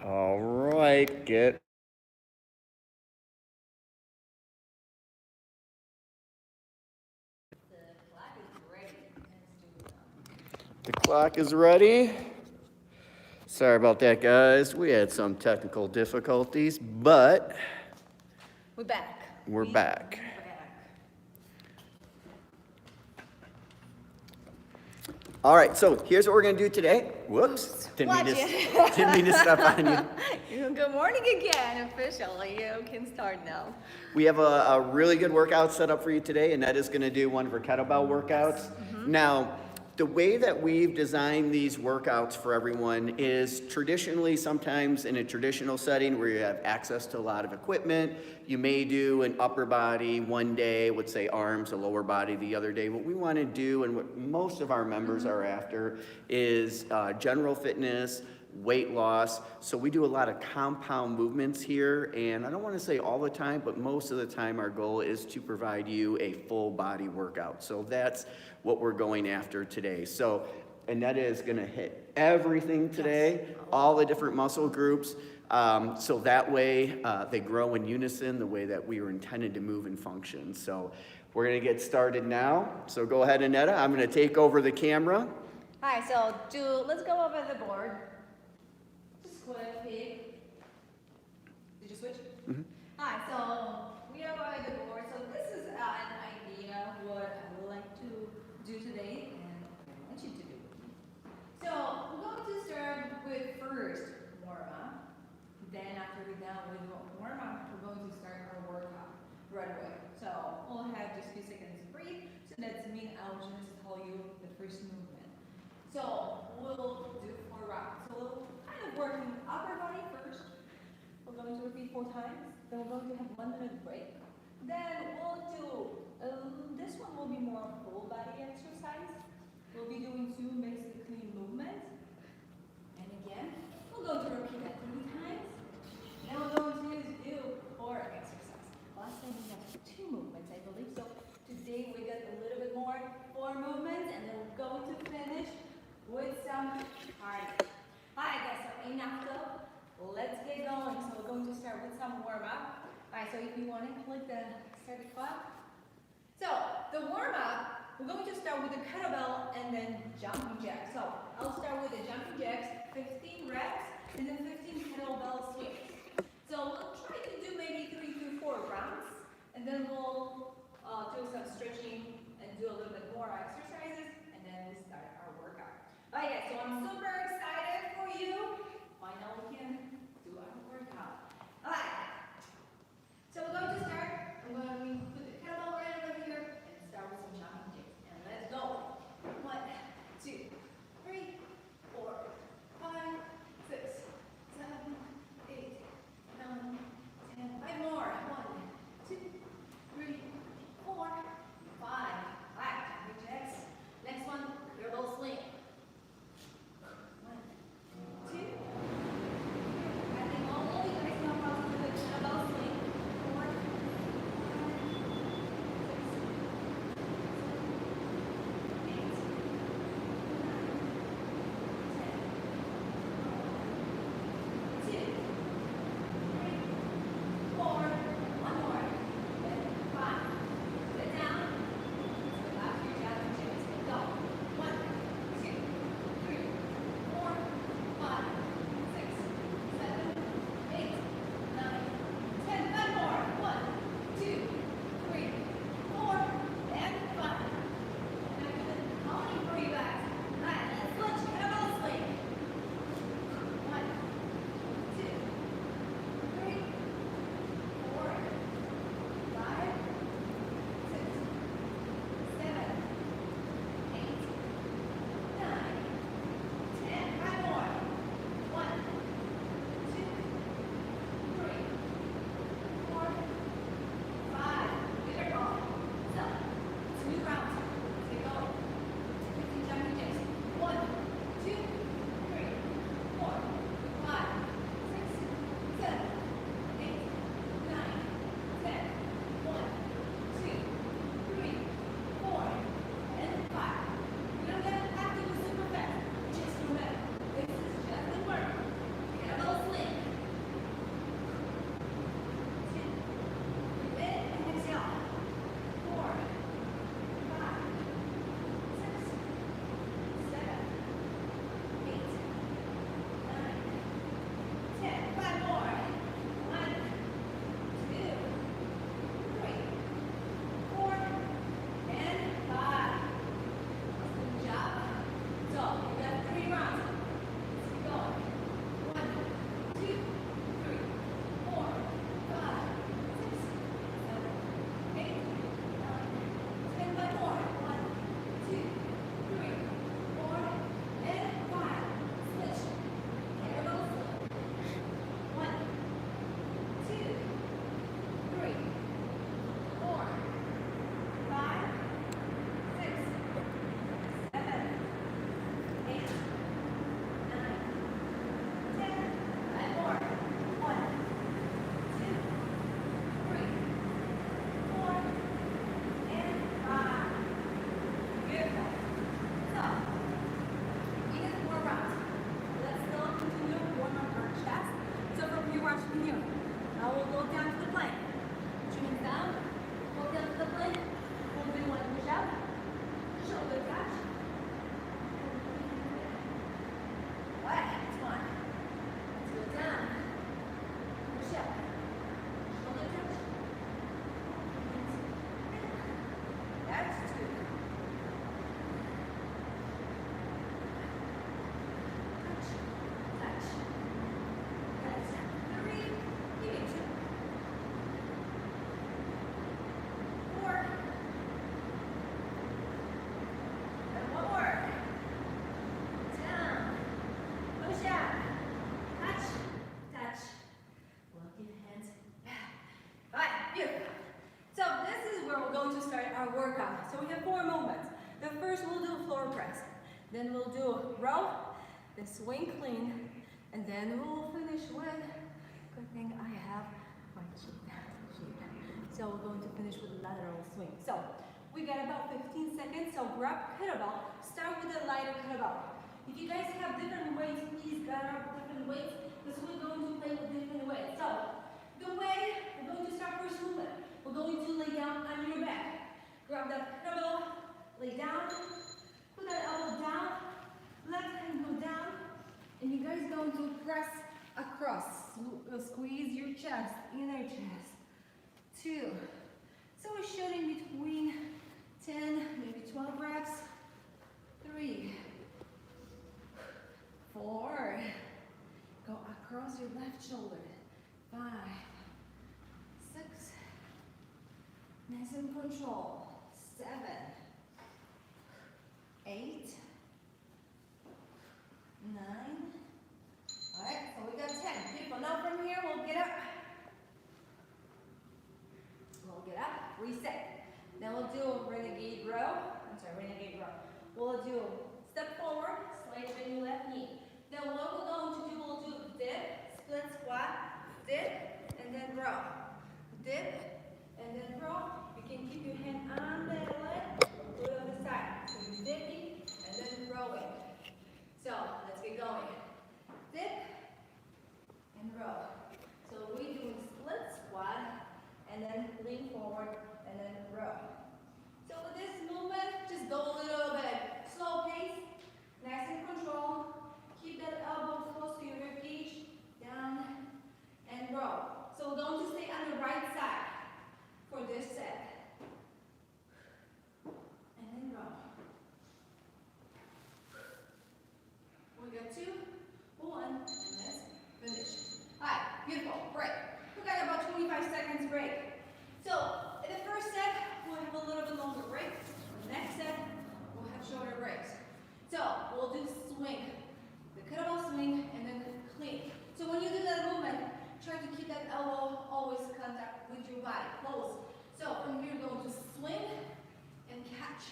All right, get. The clock is ready. Sorry about that, guys. We had some technical difficulties, but We're back. we're back. All right, so here's what we're gonna do today. Whoops, didn't mean to step on you. Good morning again, officially. You can start now. We have a really good workout set up for you today, and that is gonna do one of our kettlebell workouts. Now, the way that we've designed these workouts for everyone is traditionally, sometimes in a traditional setting where you have access to a lot of equipment, you may do an upper body one day, let's say arms, a lower body the other day. What we want to do, and what most of our members are after, is general fitness, weight loss. So we do a lot of compound movements here, and I don't want to say all the time, but most of the time our goal is to provide you a full body workout. So that's what we're going after today. So Aneta is going to hit everything today, all the different muscle groups, so that way they grow in unison the way that we were intended to move and function. So we're going to get started now. So go ahead, Aneta. I'm going to take over the camera. Hi, so let's go over the board. Square pig. Did you switch? Hi, so we are by the board. So this is an idea of what I would like to do today and I want you to do. So we're going to start with first warm up. Then after we're done with warm up, we're going to start our workout right away. So we'll have just a few seconds to breathe. So that's mean I'll just tell you the first movement. So we'll do 4 rounds. So we'll kind of work in upper body first. We're going to repeat 4 times. Then we're going to have 1 minute break. Then we'll do, this one will be more full body exercise. We'll be doing 2 basically movements. And again, we're going to repeat that 3 times. Then we're going to do core exercise. Last time we had 2 movements, I believe. So today we got a little bit more, 4 movements, and then we're going to finish with some cardio. Alright guys, so enough though. Let's get going. So we're going to start with some warm up. Alright, so if you want to click the start the clock. So the warm up, we're going to start with the kettlebell and then jumping jacks. So I'll start with the jumping jacks, 15 reps, and then 15 kettlebell swings. So we'll try to do maybe 3 to 4 rounds, and then we'll do some stretching and do a little bit more exercises, and then we start our workout. Alright, so I'm super excited for you. Finally we can do our workout. Alright. So we're going to start. I'm going to put the kettlebell right over here and start with some jumping jacks. And let's go. 1, 2, 3, 4, 5, 6, 7, 8, 9, 10. 5 more. 1, 2, 3, 4, 5. Alright, jumping jacks. Then we'll do row, the swing clean, and then we'll finish with, good thing I have my sheet. So we're going to finish with lateral swing. So we got about 15 seconds, so grab kettlebell, start with a lighter kettlebell. If you guys have different weights, please grab different weights, because we're going to play with different weights. So the way we're going to start first movement, we're going to lay down on your back. Grab that kettlebell, lay down, put that elbow down, left hand go down, and you guys going to press across. Squeeze your chest, inner chest. 2. So we're shooting between 10, maybe 12 reps. 3, 4. Go across your left shoulder. 5, 6. Nice and control. 7, 8, 9. All right, so we got 10. Beautiful. Now from here, we'll get up. We'll get up, reset. Then we'll do a renegade row. Renegade row. We'll do step forward, slide bend your left knee. Then what we're going to do, we'll do dip, split squat, dip, and then row. Dip, and then row. You can keep your hand on that leg, put it on the side. So you're dipping, and then rowing. So let's get going. Dip, and row. So we're doing split squat, and then lean forward, and then row. So with this movement, just go a little bit slow pace, nice and control. Keep that elbow close to your rib cage, down, and row. So we're going to stay on the right side for this set. And then row. We got 2, 1, and let's finish. All right, beautiful, break. We got about 25 seconds break. So in the first set, we'll have a little bit longer break. The next set, we'll have shorter breaks. So we'll do swing, the kettlebell swing, and then clean. So when you do that movement, try to keep that elbow always contact with your body, close. So from here, you're going to swing and catch.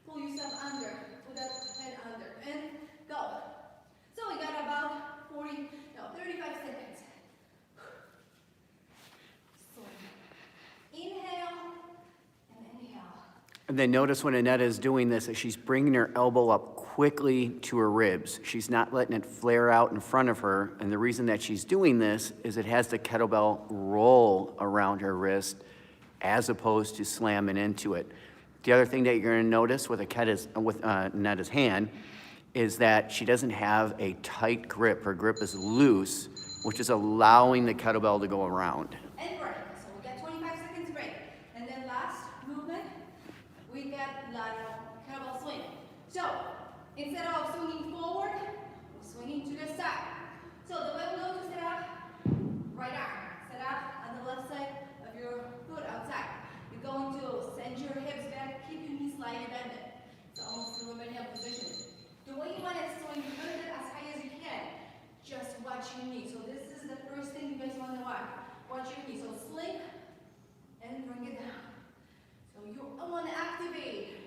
Pull yourself under, put that head under, and go. So we got about 35 seconds. Inhale and inhale. And then notice when Aneta is doing this, that she's bringing her elbow up quickly to her ribs. She's not letting it flare out in front of her. And the reason that she's doing this is it has the kettlebell roll around her wrist as opposed to slamming into it. The other thing that you're going to notice with Aneta's hand is that she doesn't have a tight grip. Her grip is loose, which is allowing the kettlebell to go around. And break. So we got 25 seconds break. And then last movement, we got lateral kettlebell swing. So instead of swinging forward, we're swinging to the side. So the way we're going to set up, right arm, set up on the left side of your foot outside. You're going to send your hips back, keep your knees slightly bended. It's almost a Romanian position. The way you want it, so you put it as high as you can. Just watch your knee. So this is the first thing you guys want to watch. Watch your knee. So slink and bring it down. So you want to activate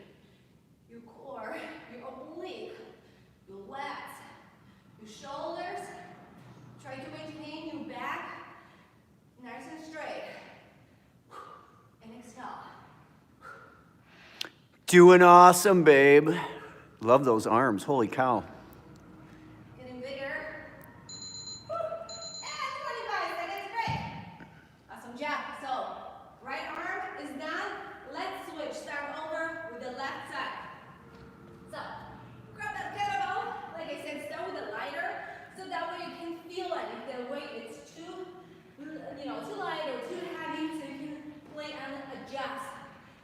your core, your oblique, your lats, your shoulders. Try to maintain your back nice and straight. And exhale. Doing awesome, babe. Love those arms. Holy cow. Getting bigger. And 25 seconds break. Awesome job. So right arm is done. Let's switch. Start over with the left side. So grab that kettlebell. Like I said, start with a lighter, so that way you can feel it. If the weight is too light or too heavy, so you can play and adjust.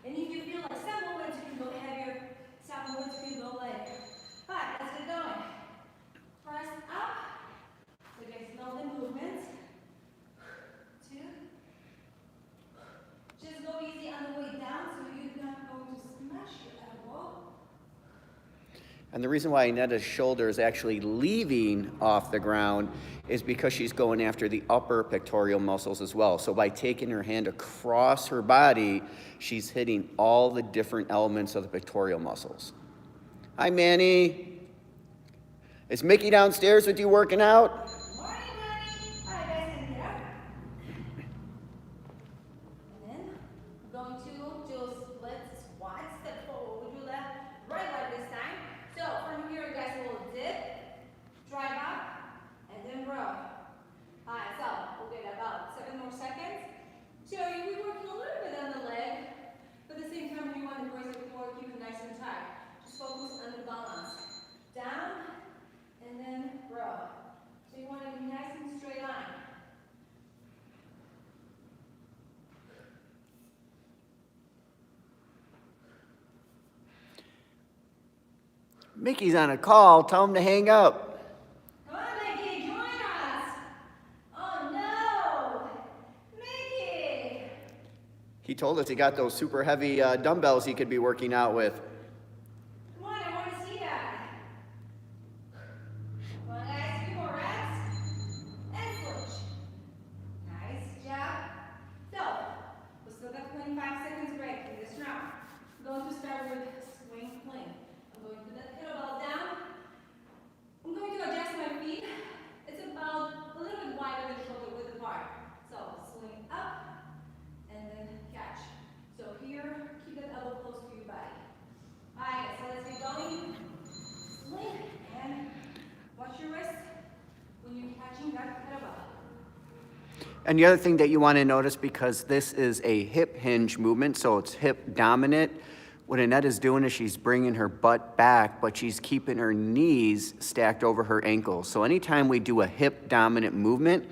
And if you feel like some movements you can go heavier, some movements you can go lighter. All right, let's get going. Press up. So you guys know the movements. 2. Just go easy on the way down, so you're not going to smash your elbow. And the reason why Aneta's shoulder is actually leaving off the ground is because she's going after the upper pectoral muscles as well. So by taking her hand across her body, she's hitting all the different elements of the pectoral muscles. Hi, Manny. Is Mickey downstairs with you working out? Morning, buddy. All right, guys, and get up. And then we're going to do split squats. Step forward. We do that right leg this time. So from here, you guys will dip, drive up, and then row. All right, so we'll get about 7 more seconds. So you'll be working a little bit on the leg, but at the same time, you want to brace the core, keep it nice and tight. Just focus on the balance. Down, and then row. So you want to be nice and straight line. Mickey's on a call. Tell him to hang up. Come on, Mickey, join us. Oh no, Mickey. He told us he got those super heavy dumbbells he could be working out with. Come on, I want to see that. Come on, guys, 2 more reps. And switch. Nice job. So, we still got 25 seconds break in this round. I'm going to start with swing clean. I'm going to put that kettlebell down. I'm going to adjust my feet. It's about a little bit wider than shoulder width apart. So, swing up and then catch. So here, keep that elbow close to your body. Alright, so let's get going. Swing and watch your wrist when you're catching that kettlebell. And the other thing that you want to notice, because this is a hip hinge movement, so it's hip dominant, what Aneta's doing is she's bringing her butt back, but she's keeping her knees stacked over her ankles. So anytime we do a hip dominant movement,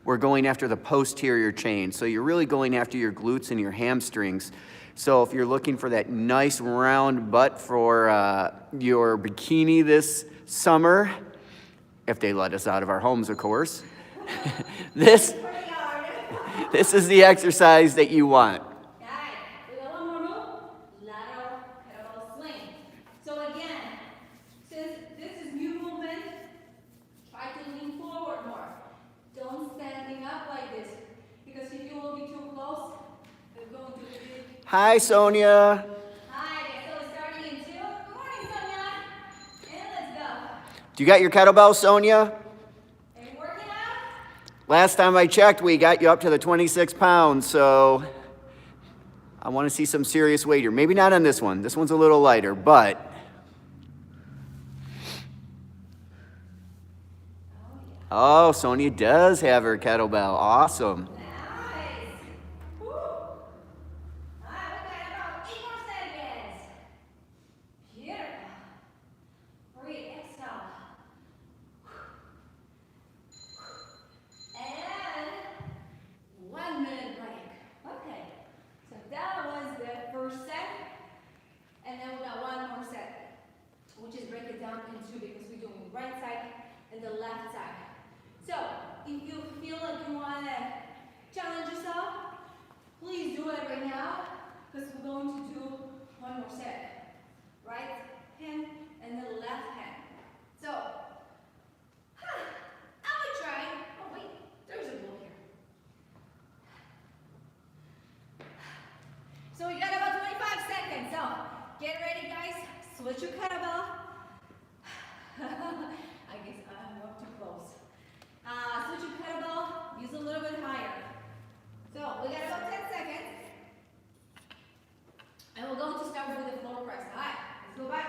we're going after the posterior chain. So you're really going after your glutes and your hamstrings. So if you're looking for that nice round butt for your bikini this summer, if they let us out of our homes, of course, this is the exercise that you want. Alright, we got one more move. Lateral kettlebell swing. So again, since this is new movement, try to lean forward more. Don't standing up like this, because if you will be too close, it's going to be. Hi, Sonia. Hi, so starting in 2. Good morning, Sonia. And let's go. Do you got your kettlebell, Sonia? Are you working out? Last time I checked, we got you up to the 26 pounds, so I want to see some serious weight here. Maybe not on this one. This one's a little lighter, but oh, Sonia does have her kettlebell. Awesome. Nice. Woo. All right, we got about 8 more seconds. Beautiful. Breathe, exhale. And 1 minute break. Okay, so that was the first set. And then we got 1 more set. We'll just break it down in 2 because we're doing right side and the left side. So, if you feel like you want to challenge yourself, please do it right now, because we're going to do 1 more set. Right hand and the left hand. So, I would try. Oh wait, there's a ball here. So we got about 25 seconds. So, get ready, guys. Switch your kettlebell. I guess I'm up too close. Switch your kettlebell, use a little bit higher. So we got about 10 seconds. And we're going to start with the floor press. Alright, let's go back.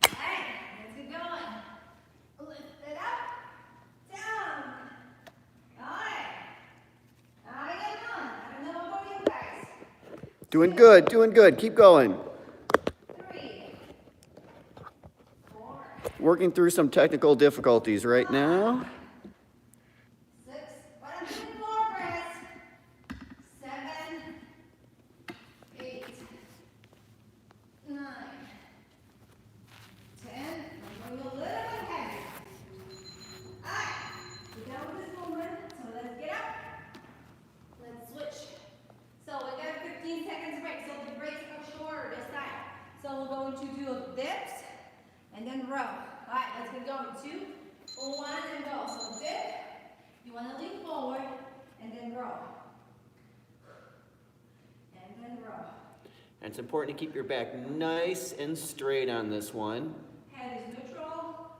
Alright, let's get going. Lift it up, down. Alright. Now we get going. I don't know about you guys. Doing good, doing good. Keep going. 3, 4, Working through some technical difficulties right now. 6, but I'm doing floor press. 7, 8, 9, 10. I'm going a little bit heavy. Alright, we got with this movement, so let's get up. Let's switch. So we got 15 seconds break, so the breaks are shorter this time. So we're going to do dips and then row. Alright, let's get going. 2, 1, and go. So dip, you want to lean forward, and then row. And then row. And it's important to keep your back nice and straight on this one. Head is neutral.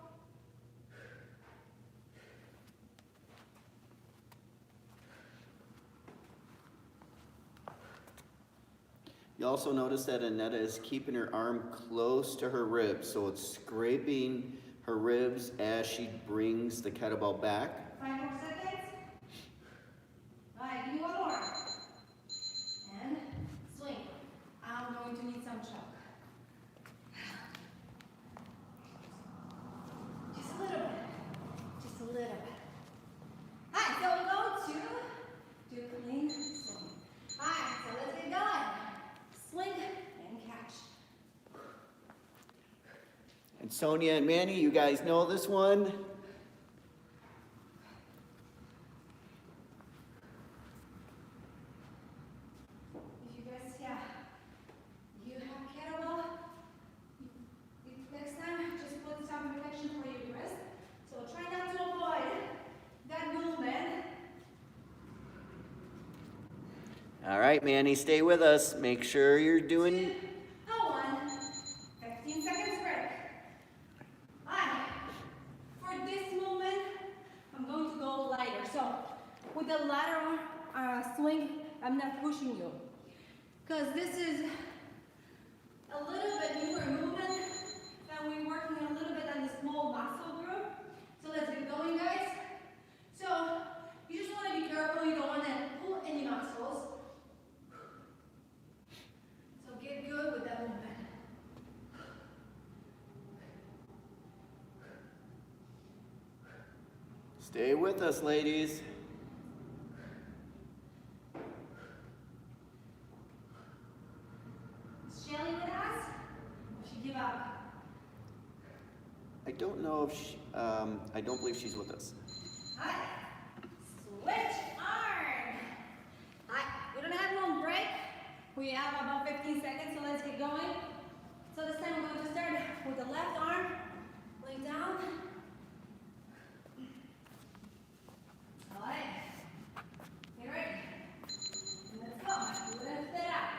You also notice that Aneta is keeping her arm close to her ribs, so it's scraping her ribs as she brings the kettlebell back. 5 more seconds. All right, give me one more. And swing. I'm going to need some choke. Just a little bit. Just a little bit. All right, so we go to do clean swing. All right, so let's get going. Swing and catch. And Sonia and Manny, you guys know this one. If you guys, yeah, you have kettlebell, next time just put some protection for your wrist. So try not to avoid that movement. All right, Manny, stay with us. Make sure you're doing... 1. 15 seconds break. Alright, for this movement, I'm going to go lighter. So with the lateral swing, I'm not pushing you. Because this is a little bit newer movement and we're working a little bit on the small muscle group. So let's get going, guys. So you just want to be careful, you don't want to pull any muscles. So get good with that movement. Stay with us, ladies. Is Shelly with us? Or she give up? I don't know if she, I don't believe she's with us. Alright. Switch arm. Alright, we don't have long break. We have about 15 seconds, so let's get going. So this time we're going to start with the left arm. Lay down. Alright. Get ready. And let's go. Lift it up.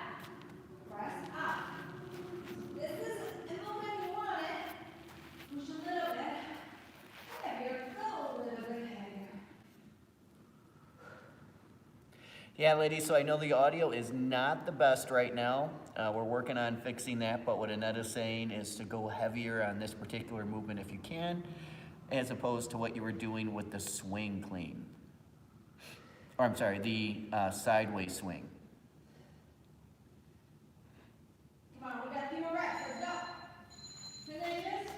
Press up. This is a movement you want it. Push a little bit. Heavier. Go a little bit heavier. Yeah, ladies, so I know the audio is not the best right now. We're working on fixing that, but what Aneta's saying is to go heavier on this particular movement if you can, as opposed to what you were doing with the swing clean. Or I'm sorry, the sideways swing. Come on, we got 3 more reps. Let's go. Finish this.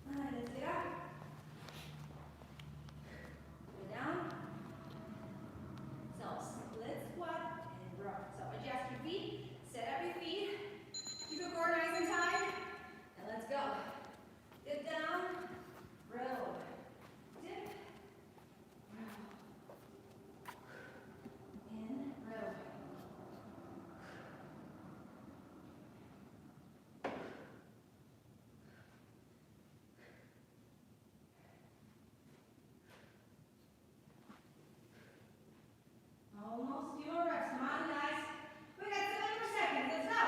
All right, let's get up. Go down. So split squat and row. So adjust your feet. Set up your feet. Keep your core nice and tight. And let's go. Get down. Row. Dip. Row. In. Row. Almost 2 more reps. Come on, guys. We got 7 more seconds. Let's go.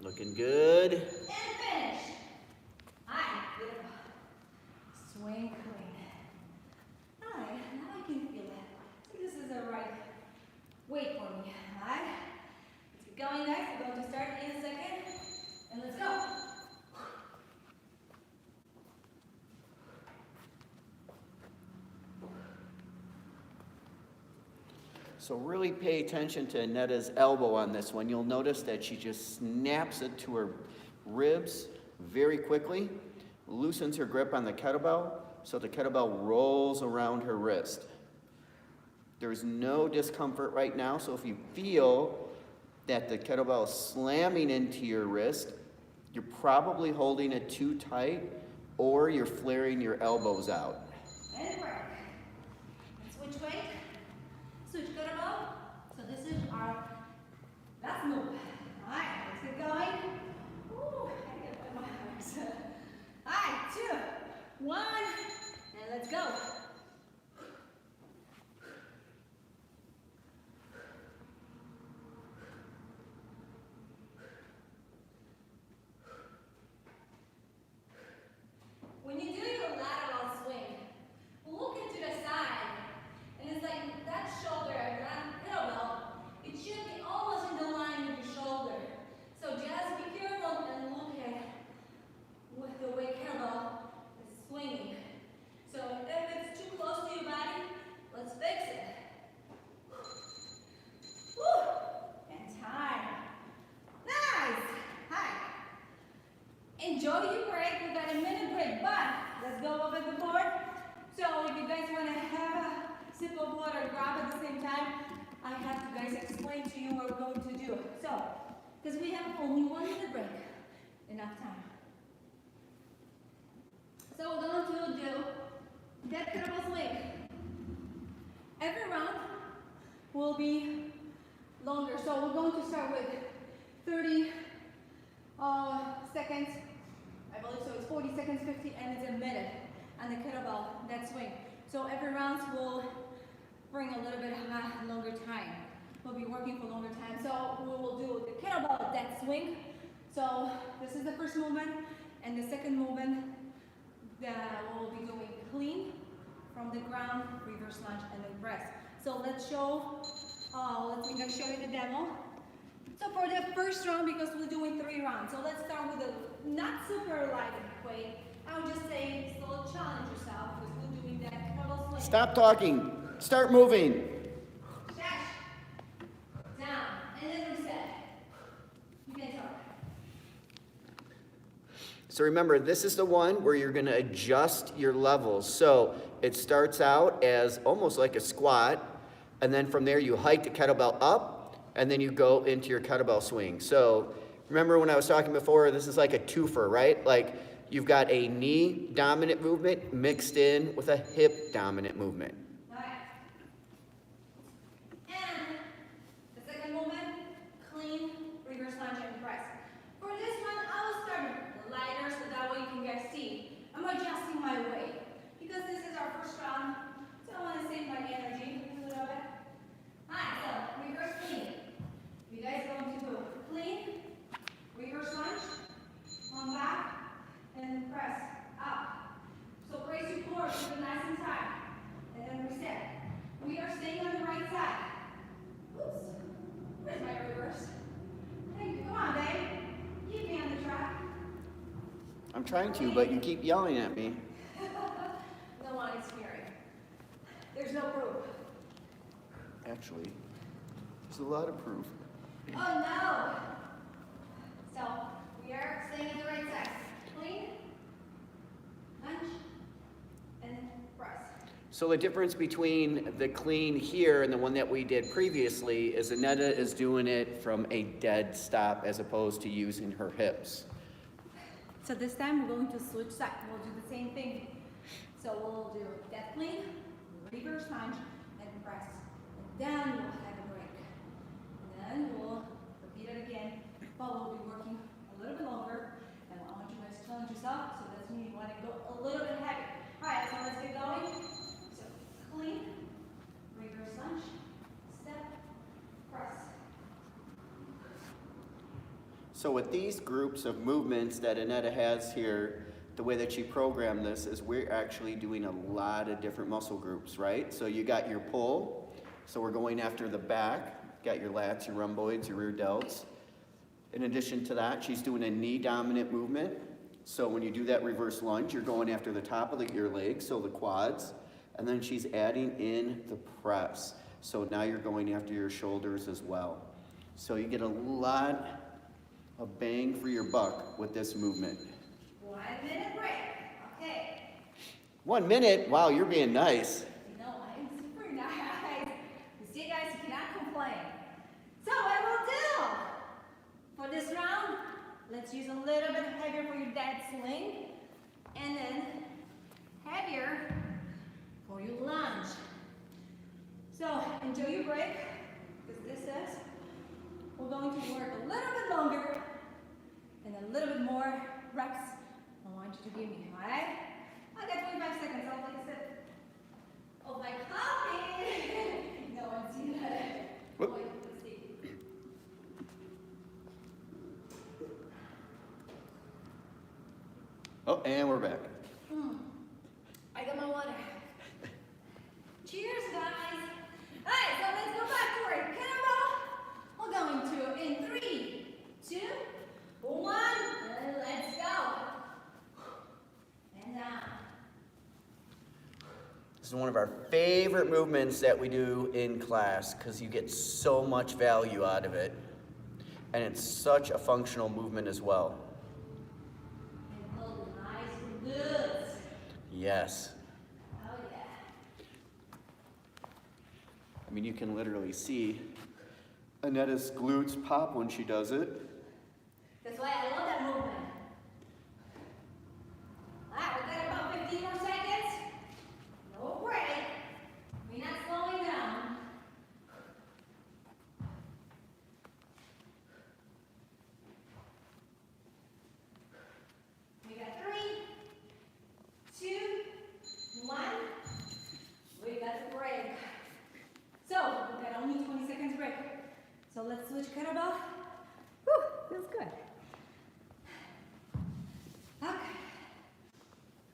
Looking good. And finish. Alright, beautiful. Swing clean. Alright, now I can feel it. So this is the right weight for me. Alright. Let's get going, guys. We're going to start in a second. And let's go. So really pay attention to Aneta's elbow on this one. You'll notice that she just snaps it to her ribs very quickly, loosens her grip on the kettlebell, so the kettlebell rolls around her wrist. There's no discomfort right now, so if you feel that the kettlebell is slamming into your wrist, you're probably holding it too tight or you're flaring your elbows out. And break. And switch weight. Switch kettlebell. So this is our last move. Alright, let's get going. Ooh, I get my arms. Alright, 2, 1, and let's go. So if you guys want to have a sip of water, grab at the same time, I have to guys explain to you what we're going to do. So, because we have only 1 minute break, enough time. So we're going to do that kettlebell swing. Every round will be longer. So we're going to start with 30 seconds. I believe so. It's 40 seconds, 50, and it's a minute on the kettlebell, that swing. So every round will bring a little bit longer time. We'll be working for longer time. So we will do the kettlebell, that swing. So this is the first movement, and the second movement that we'll be doing clean from the ground, reverse lunge, and then press. So let's show, let's show you the demo. So for the first round, because we're doing 3 rounds, so let's start with a not super light weight. I would just say still challenge yourself because we're doing that kettlebell swing. Stop talking. Start moving. Dash. Down. And then reset. You can start. So remember, this is the one where you're going to adjust your levels. So it starts out as almost like a squat, and then from there you hike the kettlebell up, and then you go into your kettlebell swing. So remember when I was talking before, this is like a twofer, right? Like you've got a knee dominant movement mixed in with a hip dominant movement. All right. And the second movement, clean, reverse lunge, and press. For this one, I will start lighter so that way you can guys see. I'm adjusting my weight because this is our first round, so I want to save my energy a little bit. Alright, so reverse clean. You guys are going to do clean, reverse lunge, on back, and press up. So brace your core, keep it nice and tight, and then reset. We are staying on the right side. Oops, where's my reverse? Hey, come on, babe. Keep me on the track. I'm trying to, but you keep yelling at me. No one is hearing. There's no proof. Actually, there's a lot of proof. Oh no! So, we are staying on the right side. Clean, lunge, and press. So the difference between the clean here and the one that we did previously is Aneta is doing it from a dead stop as opposed to using her hips. So this time we're going to switch sides. We'll do the same thing. So we'll do dead clean, reverse lunge, and press. And then we'll have a break. And then we'll repeat it again, but we'll be working a little bit longer. And I want you guys to challenge yourself, so that's means you want to go a little bit heavy. Alright, so let's get going. So clean, reverse lunge, step, press. So with these groups of movements that Aneta has here, the way that she programmed this is we're actually doing a lot of different muscle groups, right? So you got your pull, so we're going after the back, got your lats, your rhomboids, your rear delts. In addition to that, she's doing a knee dominant movement. So when you do that reverse lunge, you're going after the top of your legs, so the quads, and then she's adding in the press. So now you're going after your shoulders as well. So you get a lot a bang for your buck with this movement. 1 minute break. Okay. 1 minute? Wow, you're being nice. You know, I'm super nice. You see, guys, you cannot complain. So what we'll do for this round, let's use a little bit heavier for your dead swing, and then heavier for your lunge. So enjoy your break, because this is, we're going to work a little bit longer and a little bit more reps. I want you to give me, all right? I got 25 seconds. I'll take a sip of my coffee. No one see that. Whoop. Wait, let's see. Oh, and we're back. I got my water. Cheers, guys. All right, so let's go back to our kettlebell. We're going to in 3, 2, 1, and let's go. And down. This is one of our favorite movements that we do in class because you get so much value out of it. And it's such a functional movement as well. And hold nice and good. Yes. Oh, I mean, you can literally see Aneta's glutes pop when she does it. That's why I love that movement. All right, we've got about 15 more seconds. No break. We're not slowing down. We got 3, 2, 1. We got the break. So, we've got only 20 seconds break. So let's switch kettlebell. Whew, feels good. Okay.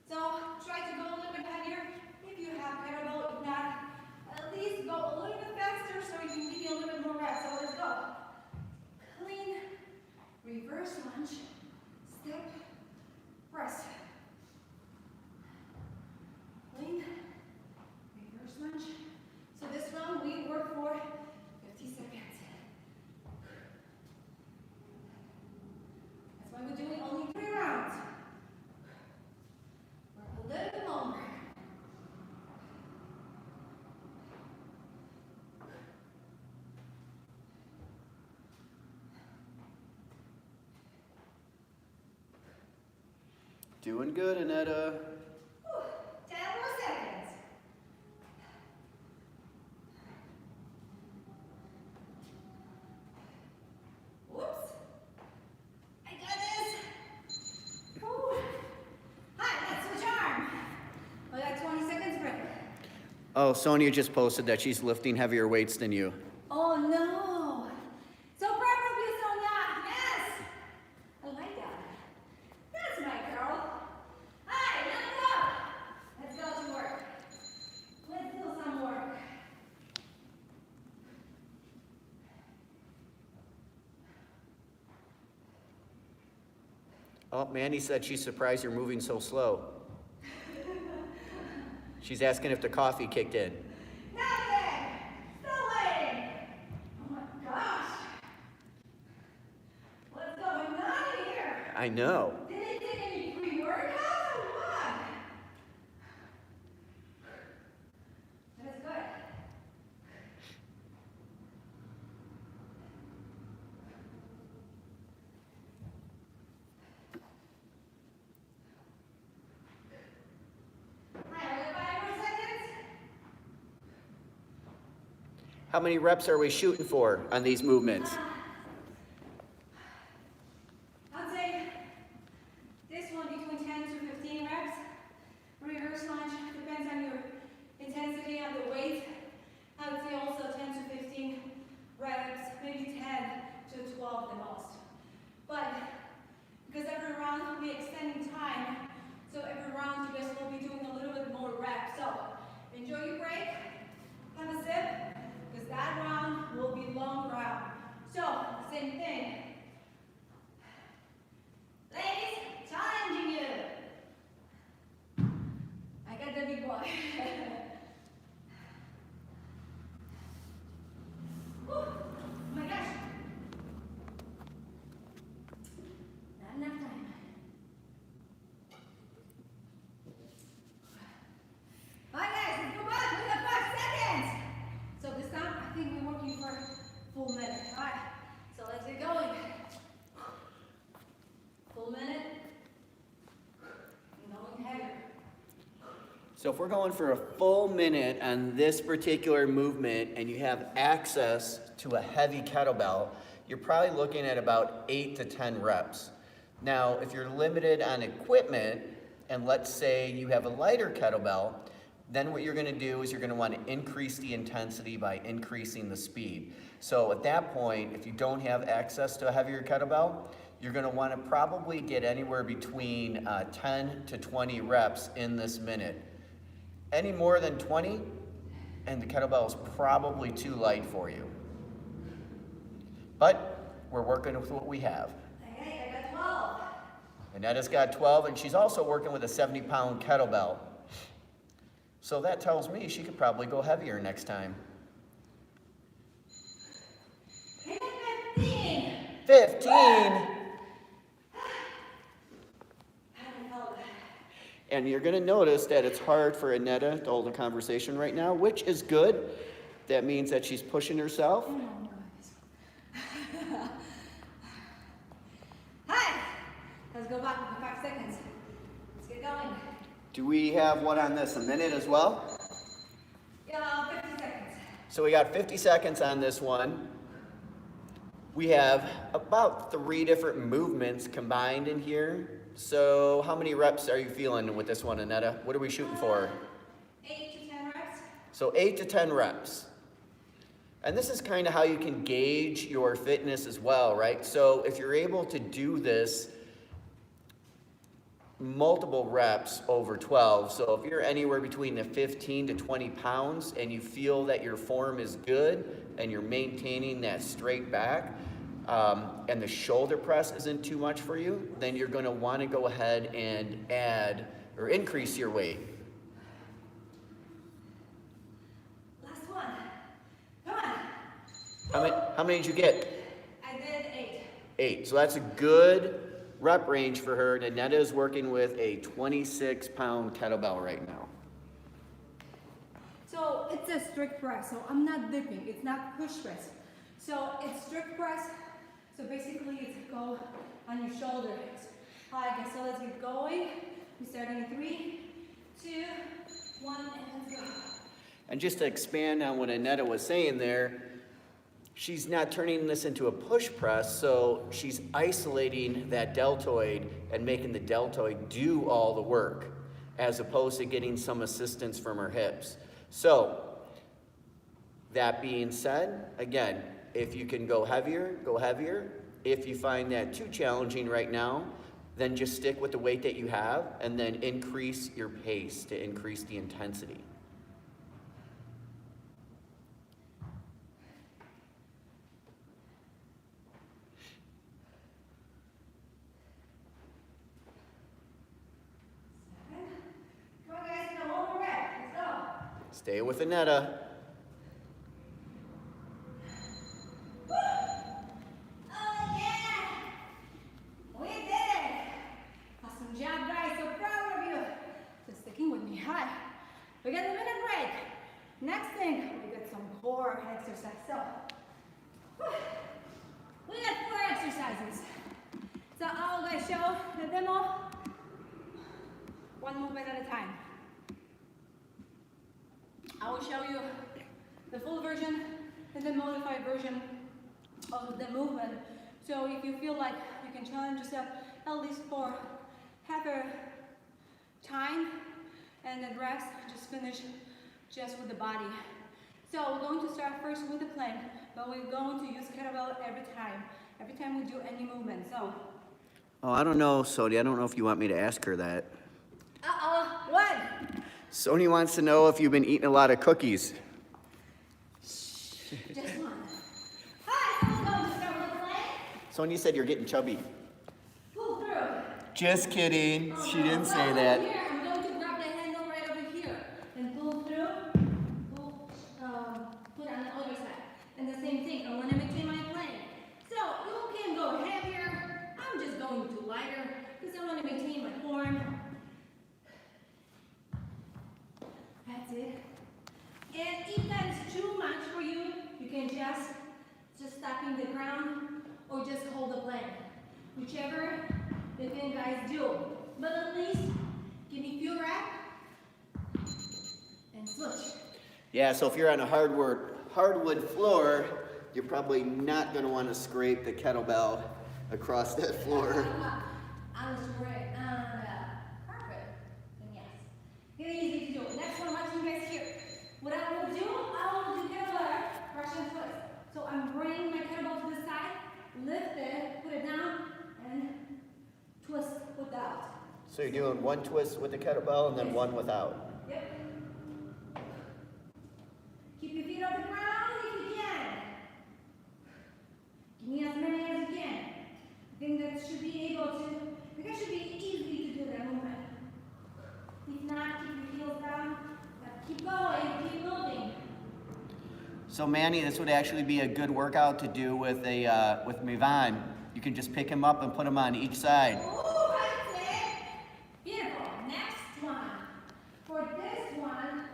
So try to go a little bit heavier if you have kettlebell. If not, at least go a little bit faster so you can give you a little bit more reps. So let's go. Clean, reverse lunge, step, press. Clean, reverse lunge. So this round we work for 50 seconds. That's why we're doing only 3 rounds. Work a little bit longer. Doing good, Aneta. 10 more seconds. Whoops. I got this. Whew. Hi, let's switch arm. We got 20 seconds break. Oh, Sonia just posted that she's lifting heavier weights than you. Oh no. So proud of you, Sonia. Yes. I like that. That's my girl. Hi, let's go. Let's go to work. Let's do some work. Oh, Mandy said she's surprised you're moving so slow. She's asking if the coffee kicked in. Nothing. Still waiting. Oh my gosh. What's going on here? I know. Did they take any pre-workout or what? That's good. Hi, we got 5 more seconds. How many reps are we shooting for on these movements? I'd say this one between 10 to 15 reps. Reverse lunge depends on your intensity and the weight. I would say also 10 to 15 reps, maybe 10 to 12 the most. But because every round will be extending time, so every round you guys will be doing a little bit more reps. So enjoy your break, have a sip, because that round will be long round. So same thing. Ladies, challenging you. I got the big boy. Whew, oh my gosh. Not enough time. All right, guys, let's go back. We got 5 seconds. So this time, I think we're working for a full minute. All right, so let's get going. Full minute. And going heavier. So if we're going for a full minute on this particular movement and you have access to a heavy kettlebell, you're probably looking at about 8 to 10 reps. Now, if you're limited on equipment, and let's say you have a lighter kettlebell, then what you're gonna do is you're gonna wanna increase the intensity by increasing the speed. So at that point, if you don't have access to a heavier kettlebell, you're gonna wanna probably get anywhere between 10 to 20 reps in this minute. Any more than 20, and the kettlebell is probably too light for you. But we're working with what we have. Okay, I got 12. Aneta's got 12, and she's also working with a 70-pound kettlebell. So that tells me she could probably go heavier next time. 15. 15! And you're gonna notice that it's hard for Aneta to hold a conversation right now, which is good. That means that she's pushing herself. Oh my God. Hi. Let's go back for 5 seconds. Let's get going. Do we have what on this, a minute as well? Yeah, 50 seconds. So we got 50 seconds on this one. We have about 3 different movements combined in here. So how many reps are you feeling with this one, Aneta? What are we shooting for? 8 to 10 reps. So 8 to 10 reps. And this is kind of how you can gauge your fitness as well, right? So if you're able to do this multiple reps over 12, so if you're anywhere between the 15 to 20 pounds and you feel that your form is good and you're maintaining that straight back, and the shoulder press isn't too much for you, then you're going to want to go ahead and add or increase your weight. Last one. Come on. How many did you get? I did 8. 8. So that's a good rep range for her. And Aneta is working with a 26-pound kettlebell right now. So it's a strict press. So I'm not dipping. It's not push press. So it's strict press. So basically it's go on your shoulders. Alright, so let's get going. We're starting in 3, 2, 1, and let's go. And just to expand on what Aneta was saying there, she's not turning this into a push press, so she's isolating that deltoid and making the deltoid do all the work, as opposed to getting some assistance from her hips. So, that being said, again, if you can go heavier, go heavier. If you find that too challenging right now, then just stick with the weight that you have and then increase your pace to increase the intensity. Come on guys, now one more rep. Let's go. Stay with Aneta. Oh yeah! We did it! Awesome job guys, so proud of you. Just sticking with me. Hi. We got a minute break. Next thing, we got some core exercise. So, we got 4 exercises. So I'll guys show the demo, one movement at a time. I will show you the full version and the modified version of the movement. So if you feel like you can challenge yourself at least for half a time and then rest, just finish just with the body. So we're going to start first with the plank, but we're going to use kettlebell every time we do any movement. So. Oh, I don't know, Sony. I don't know if you want me to ask her that. What? Sony wants to know if you've been eating a lot of cookies. Just one. Hi, so we're going to start with the plank. Sony said you're getting chubby. Pull through. Just kidding. Oh, She no, didn't so say over that. Here, I'm going to grab the handle right over here and pull through. Put it on the other side. And the same thing. I want to maintain my plank. So you can go heavier. I'm just going to lighter because I want to maintain my form. That's it. And if that is too much for you, you can just stop in the ground or just hold the plank. Whichever you can guys do. But at least give me few reps and switch. Yeah, so if you're on a hardwood floor, you're probably not going to want to scrape the kettlebell across that floor. On the carpet. And yes. Very easy to do. Next one, watch you guys here. What I will do kettlebell Russian twist. So I'm bringing my kettlebell to the side, lift it, put it down, and twist without. So you're doing one twist with the kettlebell and then one without. Yep. Keep your feet on the ground if you can. Give me as many as you can. I think that should be able to, I think it should be easy to do that movement. If not, keep your heels down. But keep going, keep moving. So Manny, this would actually be a good workout to do with Mivan. You can just pick him up and put him on each side. Ooh, that's it. Beautiful. Next one. For this one,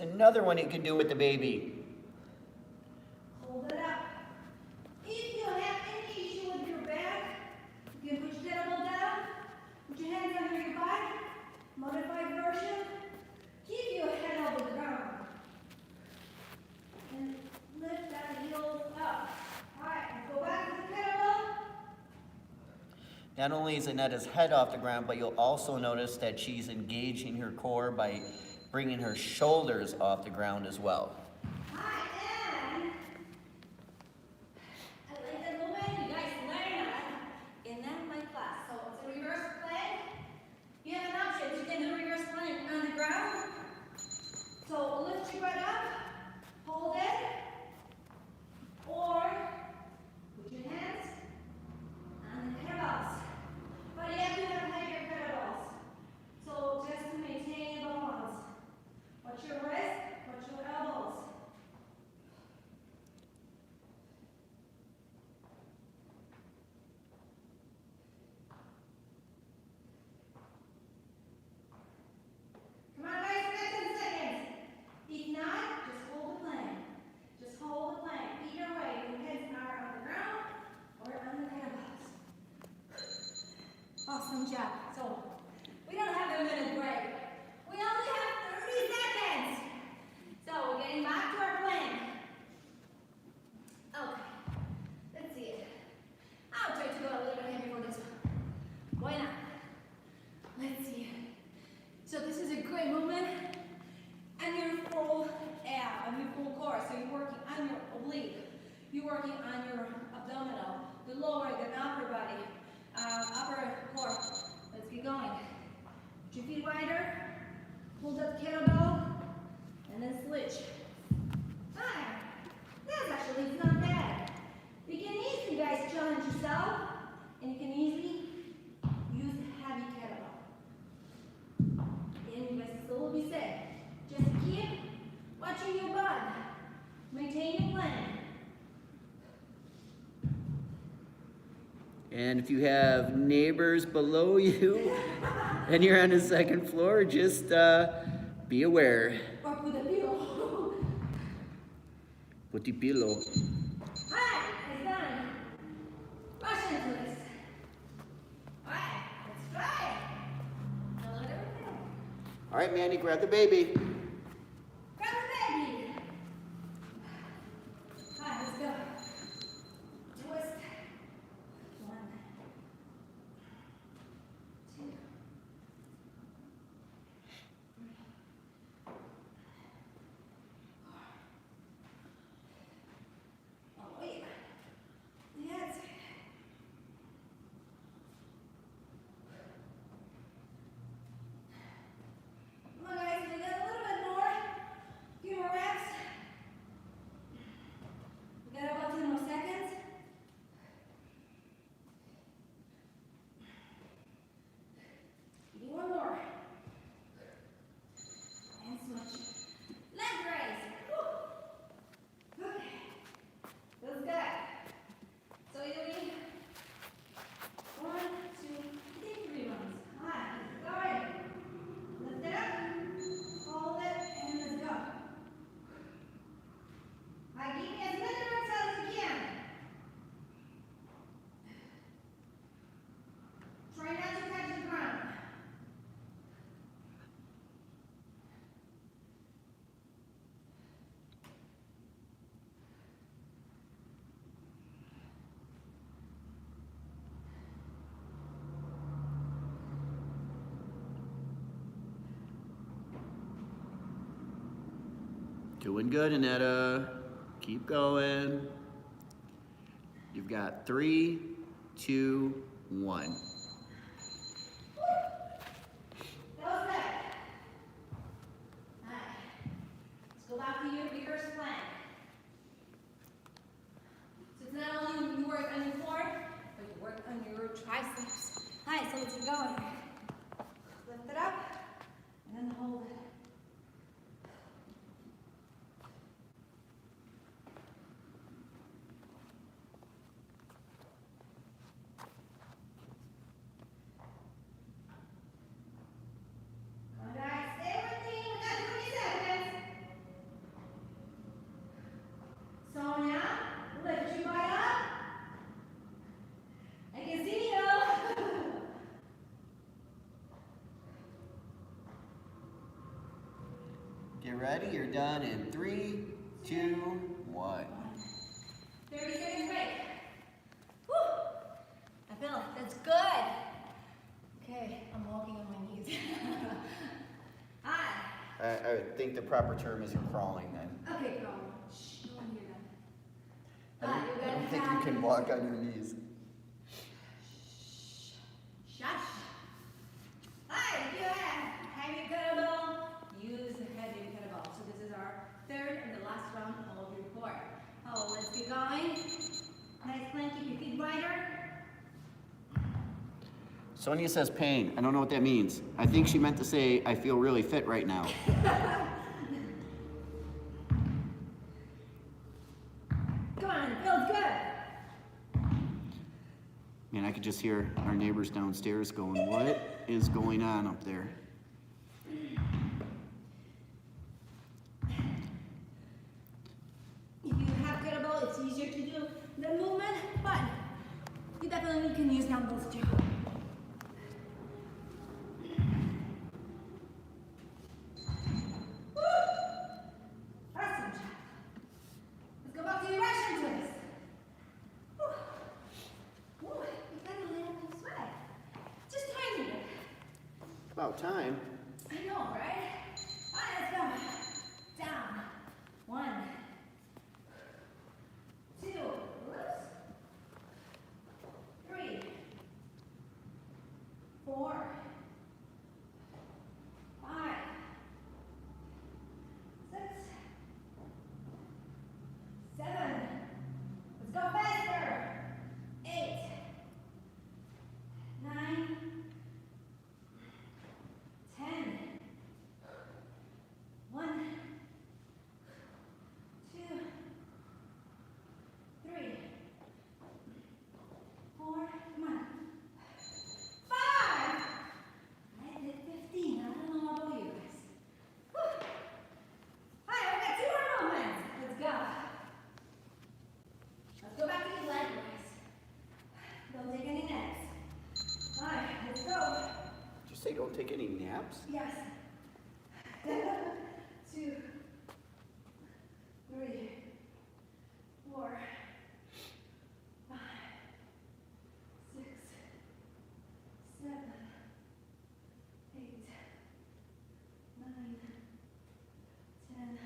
Here's another one you can do with the baby. Hold it up. If you have any issue with your back, you can put your kettlebell down, put your hands under your back, modified version. Keep your head off the ground. And lift that heel up. Alright, go back to the kettlebell. Not only is Aneta's head off the ground, but you'll also notice that she's engaging her core by bringing her shoulders off the ground as well. Hi, and I like that movement. You guys learn that in my class. So it's a reverse plank. You have an option. You can do reverse plank on the ground. So lift your butt up, hold it, or put your hands on the kettlebells. But you have to have higher kettlebells. So just to maintain balance. Watch your wrist, watch your elbows. Come on guys, we got 10 seconds. If not, just hold the plank. Just hold the plank. Either way, your hands are on the ground or on the kettlebells. Awesome job. So, we don't have a minute break. We only have 30 seconds. So, we're getting back to our plank. Okay, let's see it. I'll try to go a little heavy for this one. Why not? Let's see it. So this is a great movement, and your full core. So you're working on your oblique, you're working on your abdominal, the lower, the upper body, upper core. Let's get going. Put your feet wider, hold that kettlebell, and then switch. Fine. That's actually it's not bad. You can easily, guys, challenge yourself, and you can easily use heavy kettlebell. And you guys still be safe. Just keep watching your butt. Maintain your plan. And if you have neighbors below you and you're on the second floor, just be aware. Or put a pillow. Put the pillow. Alright, it's done. Russian twist. Alright, let's try it. A little bit. All right, Mandy, grab the baby. Grab the baby. Alright, let's go. Twist. 1, 2, 3. Oh, yeah. Yes. Come on, guys. We got a little bit more. A few more reps. We got about 10 more seconds. Do one more. And switch. Leg raise. Woo. Okay. Feels good. So you're doing 1, 2, I think 3 rounds. Alright, go ahead. Lift it up, hold it, and let's go. Alright, give me as many reps as you can. Try not to touch the ground. Doing good, Aneta. Keep going. You've got 3, 2, 1. That was good. Alright. Let's go back to your reverse plank. So it's not only you work on your core, but you work on your triceps. Alright, so let's get going. Lift it up, and then hold it. Come on, guys, stay with me. We got 20 seconds. ready, you're done in 3, 2, 1. 30 seconds break. Woo! I feel that's good. Okay, I'm walking on my knees. Hi. I think the proper term is you're crawling then. Okay, girl. Shh, no one hear that. I don't think you can walk on your knees. Shush. Hi, if you have heavy kettlebell, use the heavy kettlebell. So this is our third and the last round of your core. Oh, let's get going. Nice plank, keep your feet wider. Sonia says pain. I don't know what that means. I think she meant to say, I feel really fit right now. Come on, it feels good. Man, I could just hear our neighbors downstairs going, what is going on up there? If you have kettlebell, it's easier to do the movement, but you definitely can use dumbbells too. Woo! Awesome job. Let's go back to your Russian twist. Woo! Woo! You got a little sweat. Just tiny bit. About time. I know, right? Alright, let's go. Down. 1, 2, whoops. 3, 4, 5, 6, 7. Let's go faster. 8, 9, 10. 1, 2, 3, 4, come on. 5. I did 15. I don't know about you guys. Whew. All right, we got 2 more movements. Let's go. Let's go back to the leg raise. Don't take any naps. All right, let's go. Did you say don't take any naps? Yes. 2, 3, 4, 5, 6, 7, 8, 9, 10.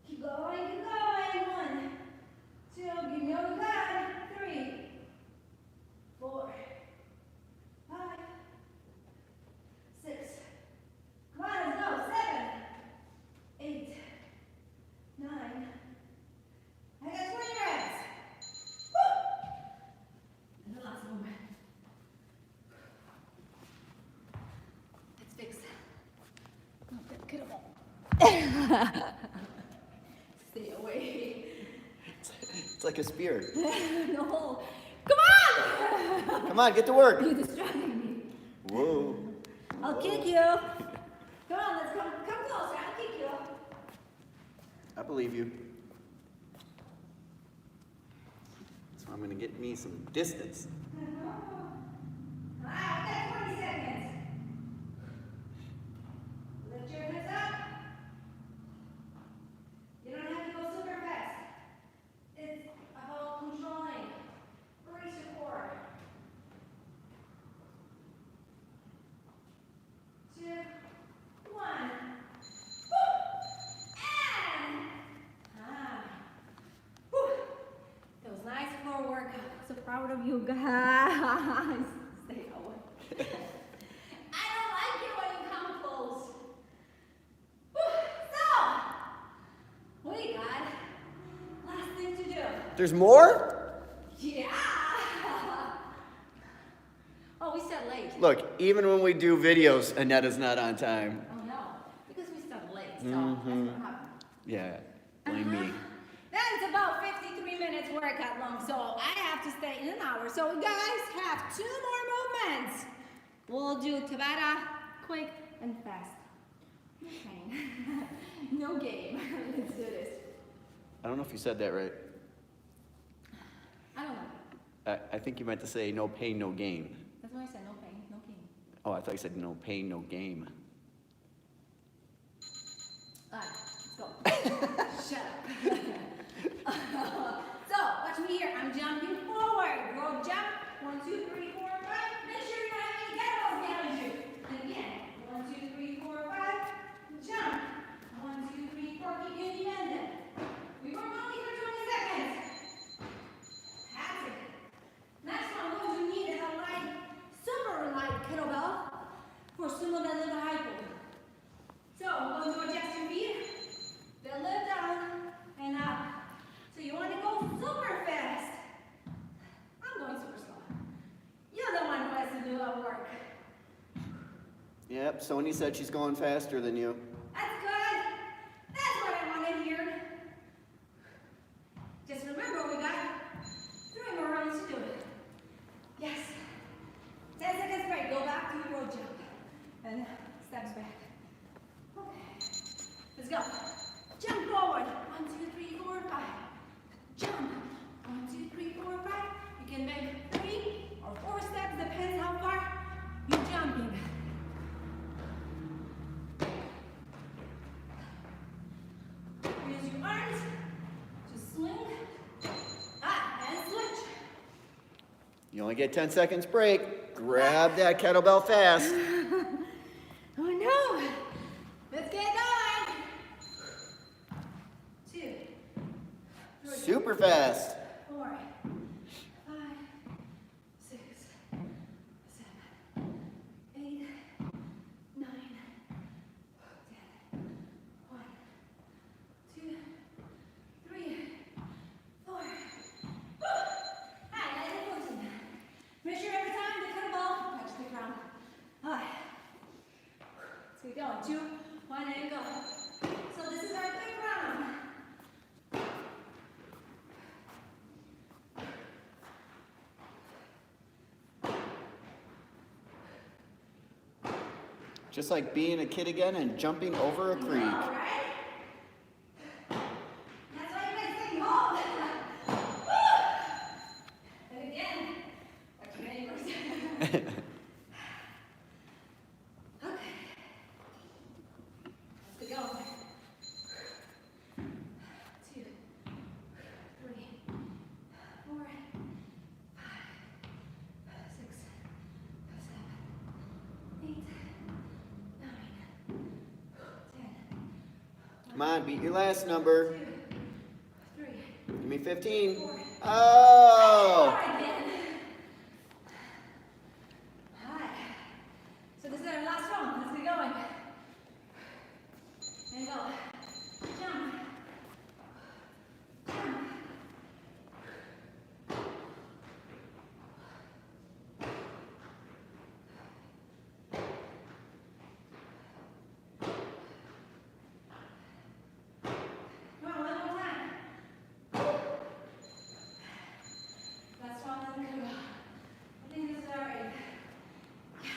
Keep going, keep going. 1, 2, give me all you got. 3, 4, 5, 6. Come on, let's go. 7, 8, 9. I got 20 reps. Woo! And the last movement. Let's fix kettlebell. Stay away. It's like a spear. No. Come on! Come on, get to work. You're distracting me. Whoa. I'll kick you. Come on, let's come closer. I'll kick you. I believe you. So I'm gonna get me some distance. All right, we got 20 seconds. Lift your hips up. You don't have to go super fast. It's about controlling. Brace your core. 2, 1. Woo! And whew. That was nice core workout. So proud of you guys. Stay away. I don't like it when you come close. Whew. So, we got last thing to do. There's more? Yeah. Oh, we started late. Look, even when we do videos, Aneta's not on time. Oh no, because we started late. So that's what happened. Yeah, blame me. That's about 53 minutes workout long, so I have to stay in an hour. So we guys have 2 more movements. We'll do Tabata, quick and fast. No pain. No game. Let's do this. I don't know if you said that right. I don't know. I think you meant to say no pain, no gain. That's why I said no pain, no game. Oh, I thought you said no pain, no game. Alright, Shut up. So, watch me here. I'm jumping forward. Roll jump. 1, 2, 3, 4, 5. Make sure you don't have any kettlebells behind you. And again. 1, 2, 3, 4, 5. Jump. 1, 2, 3, 4. Keep independent. We work only for 20 seconds. That's it. Next one, what you need is a light, super light kettlebell for sumo deadlift high pull. So, I'm going to adjust your feet, deadlift down and up. So you want to go super fast. I'm going super slow. You're the one who has to do the work. Yep, Sony said she's going faster than you. That's good. That's what I want to hear. Just remember, we got 3 more rounds to do it. Yes. 10 seconds break. Go back to your road jump. And steps back. Okay. Let's go. Jump forward. 1, 2, 3, 4, 5. Jump. 1, 2, 3, 4, 5. You can make 3 or 4 steps, depends how far you're jumping. Use your arms to swing. And switch. You only get 10 seconds break. Grab that kettlebell fast. Oh no! Let's get going! 2, 3, Super fast. 4, 5, 6, 7, 8, 9, 10. 1, 2, 3, 4. Hi, nice and floating. Make sure every time the kettlebell touch the ground. Hi. Let's keep going. 2, 1, and go. So this is our quick round. Just like being a kid again and jumping over a creek. All right. That's why you guys say hold. And again, that's many percent. Okay. Let's go. 2, 3, 4, 5, 6, 7, 8, 9, 10. Come on, beat your last number. 2, 3, Give me 15. 4. Oh! Hi. So this is our last round. Let's get going. And go. Jump. Jump. Come on, one more time. Last one, let me go. I think this is all right. Yes.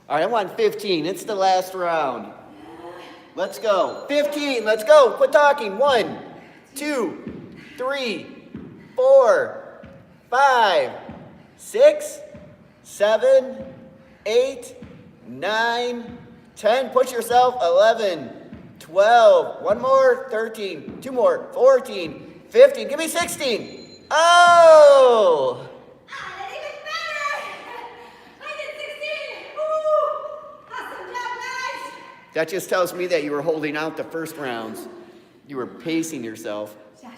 All right, I want 15. It's the last round. Let's go. 15. Let's go. Quit talking. 1, 2, 3, 4, 5, 6, 7, 8, 9, 10. Push yourself. 11, 12. One more. 13. 2 more. 14, 15. Give me 16. Oh! Ah, that's even better! I did 16! Woo! Awesome job, guys! That just tells me that you were holding out the first rounds. You were pacing yourself. Josh.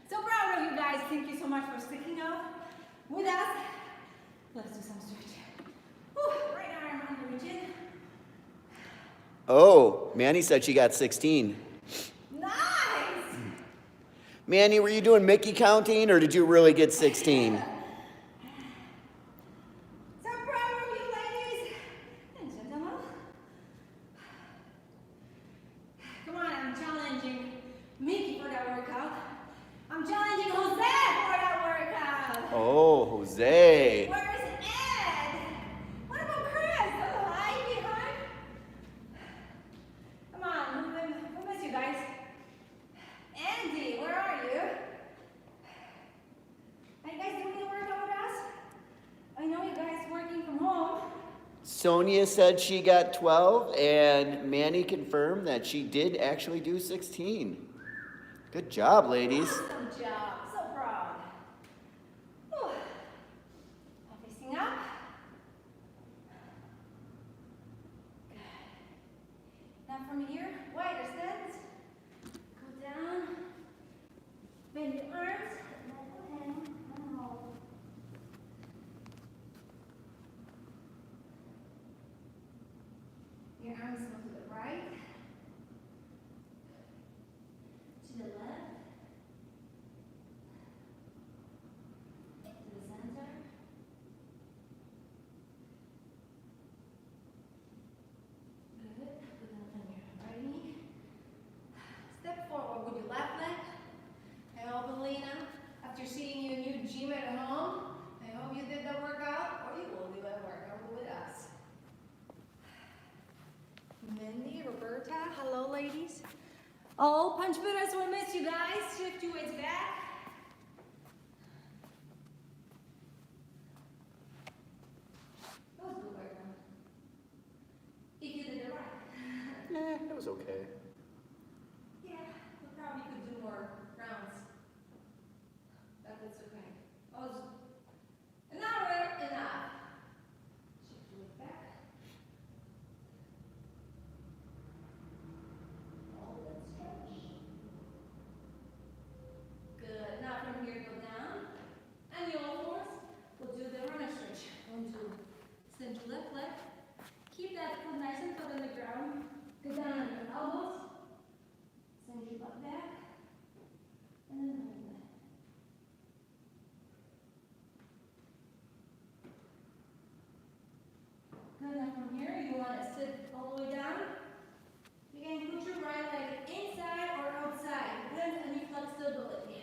So proud of you guys. Thank you so much for sticking out with us. Let's do some stretch. Woo! Right arm under the chin. Oh, Manny said she got 16. Nice! Manny, were you doing Mickey counting or did you really get 16? So proud of you, ladies and gentlemen. Come on, I'm challenging Mickey for that workout. I'm challenging Jose for that workout. Oh, Jose. Where's Ed? What about Chris? Oh, hi behind. Come on, who miss you guys? Andy, where are you? Are you guys doing Sonia said she got 12, and Manny confirmed that she did actually do 16. Good job, ladies. Awesome job. So proud. Whew. Facing up. Good. Now from here, wider stance. Go down. Bend your arms. Let them hang and hold. Your arms go to the right, to the left, to the center. Good. Put that on your right knee. Step forward with your left leg. I hope, Elena, after seeing your new gym at home, I hope you did the workout, or you will do a workout with us. Mindy, Roberta, hello ladies. Oh, punch Buddhas, we miss you guys. Shift your weights back. That was good work, huh? If you did it right. It was okay. Yeah, we probably could do more rounds. But that's okay. I was an hour enough. Shift your weight back. Hold and stretch. Good. Now from here, go down. And your fours. We'll do the runner stretch. 1, 2. Send your left leg. Keep that foot nice and flat on the ground. Go down on your elbows. Send your butt back. And then hold it. Good. Now from here, you want to sit all the way down. You can put your right leg inside or outside. Depends on your flexibility.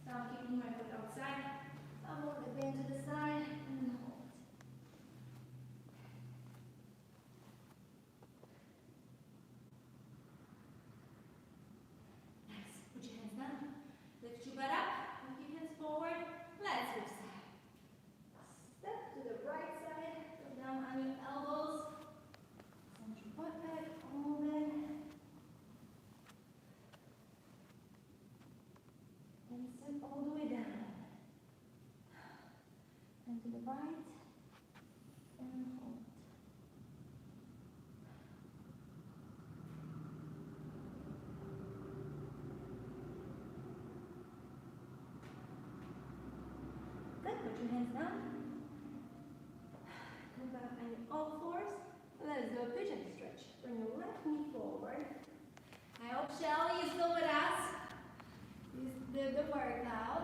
So I'm keeping my foot outside. I'm going to bend to the side and then hold. Nice. Put your hands down. Lift your butt up. Move your hands forward. Let's switch side. Step to the right side. Go down on your elbows. Send your butt back. Hold it. And sit all the way down. And to the right. And hold. Good. Put your hands down. Come back on your all fours. Let's do a pigeon stretch. Bring your left knee forward. I hope Shelly is still with us. You did the workout.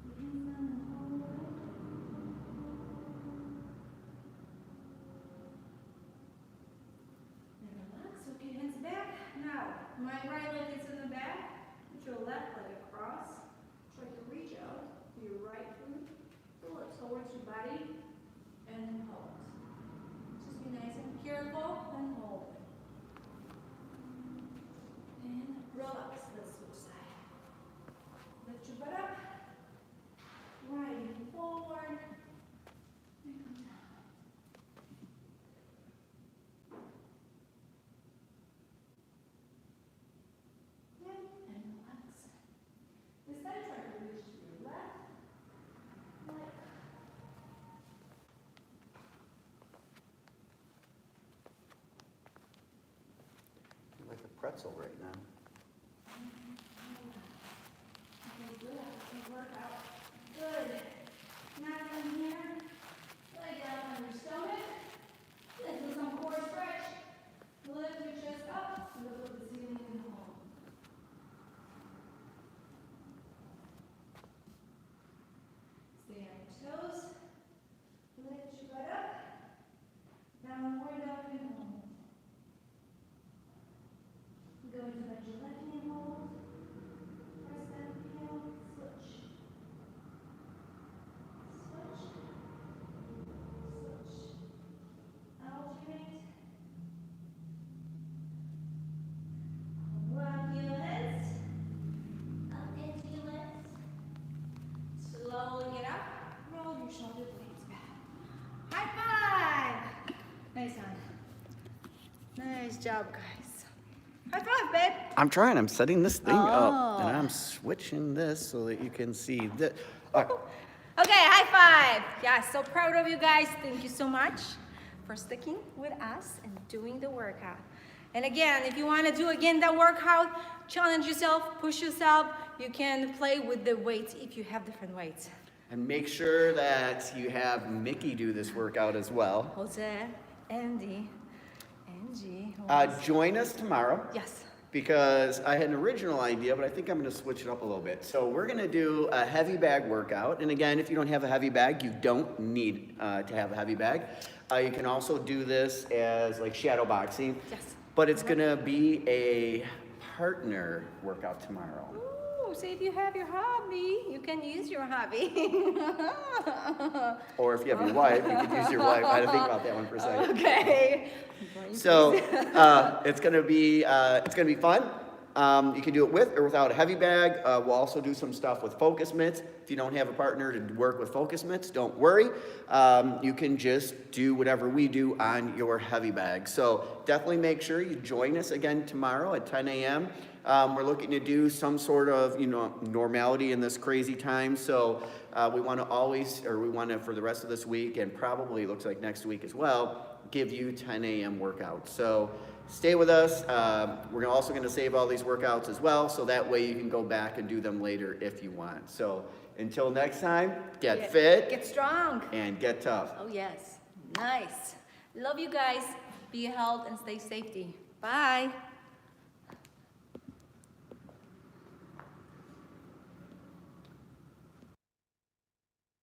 Put your hands down and hold it. And relax. Hook your hands back. Now, my right leg is in the back. Put your left leg across. Try to reach out with your right foot. Pull it towards your body. And then hold. Just be nice and careful and hold. And relax. Let's switch side. Lift your butt up. Right knee forward. And come down. Good. And relax. This time try to reach to your left leg. Like a pretzel right now. Okay, good. Good workout. Good. Now from here, lay down on your stomach. Let's do some core stretch. Lift your chest up. Look at the ceiling and hold. Stay on your toes. Lift your butt up. Downward dog and hold. Go into that your left knee hold. Press that heel, switch. job, guys. High five, babe. I'm trying. I'm setting this thing up, and Oh. I'm switching this so that you can see that. Okay, high five. Yeah, so proud of you guys. Thank you so much for sticking with us and doing the workout. And again, if you want to do again that workout, challenge yourself, push yourself. You can play with the weights if you have different weights. And make sure that you have Mickey do this workout as well. Jose, Andy, Angie. Join us tomorrow. Yes. Because I had an original idea, but I think I'm going to switch it up a little bit. So we're going to do a heavy bag workout. And again, if you don't have a heavy bag, you don't need to have a heavy bag. You can also do this as like shadow boxing. Yes. But it's going to be a partner workout tomorrow. Ooh, so if you have your hobby, you can use your hobby. Or if you have your wife, you could use your wife. I had to think about that one for a second. Okay. So it's gonna be fun. You can do it with or without a heavy bag. We'll also do some stuff with focus mitts. If you don't have a partner to work with focus mitts, don't worry. You can just do whatever we do on your heavy bag. So definitely make sure you join us again tomorrow at 10 a.m. We're looking to do some sort of, normality in this crazy time. So we want to for the rest of this week and probably looks like next week as well, give you 10 a.m. workouts. So stay with us. We're also going to save all these workouts as well. So that way you can go back and do them later if you want. So until next time, get fit. Get strong. And get tough. Oh, yes. Nice. Love you guys. Be healthy and stay safety. Bye.